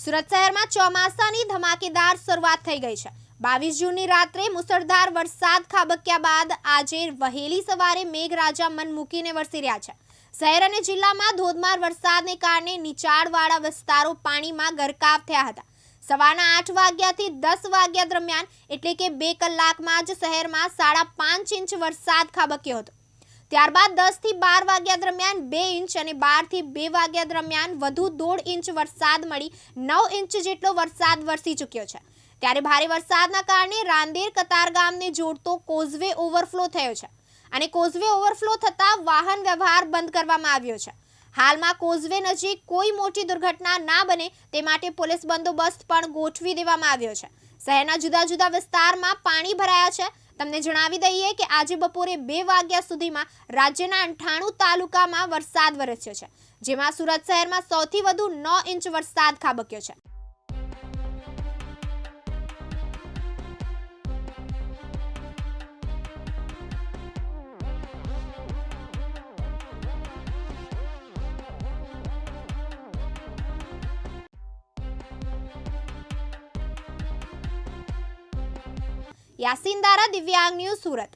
સુરત શહેરમાં ચોમાસાની ધમાકેદાર શરૂઆત થઈ ગઈ છે। 22 જૂનની રાત્રે મુસળધાર વરસાદ ખાબક્યા બાદ આજે વહેલી સવારે મેઘરાજા મન મૂકીને વરસી રહ્યા છે। શહેર અને જિલ્લામાં ધોધમાર વરસાદને કારણે નીચાણવાળા વિસ્તારો પાણીમાં ગરકાવ થયા હતા। સવારના 8 વાગ્યાથી 10 વાગ્યા દરમિયાન એટલે કે 2 કલાકમાં જ શહેરમાં 5.5 ઇંચ વરસાદ ખાબક્યો હતો। ત્યારબાદ 10 થી 12 વાગ્યા દરમિયાન 2 ઇંચ અને 12 થી 2 વાગ્યા દરમિયાન વધુ 1.5 ઇંચ વરસાદ મળી 9 ઇંચ જેટલો વરસાદ વરસી ચૂક્યો છે। ત્યારે ભારે વરસાદના કારણે રાંદેર કતારગામને જોડતો કોઝવે ઓવરફ્લો થયો છે અને કોઝવે ઓવરફ્લો થતાં વાહન વ્યવહાર બંધ કરવામાં આવ્યો છે। હાલમાં કોઝવે નજીક કોઈ મોટી દુર્ઘટના ના બને તે માટે પોલીસ બંદોબસ્ત પણ ગોઠવી દેવામાં આવ્યો છે। શહેરના જુદા જુદા વિસ્તારમાં પાણી ભરાયા છે। તમને જણાવી દઈએ કે આજે બપોરે 2 વાગ્યા સુધીમાં રાજ્યના 98 તાલુકામાં વરસાદ વરસ્યો છે, જેમાં સુરત શહેરમાં સૌથી વધુ 9 ઇંચ વરસાદ ખાબક્યો છે। યાસીન દારા, દિવ્યાંગ ન્યૂઝ, સુરત।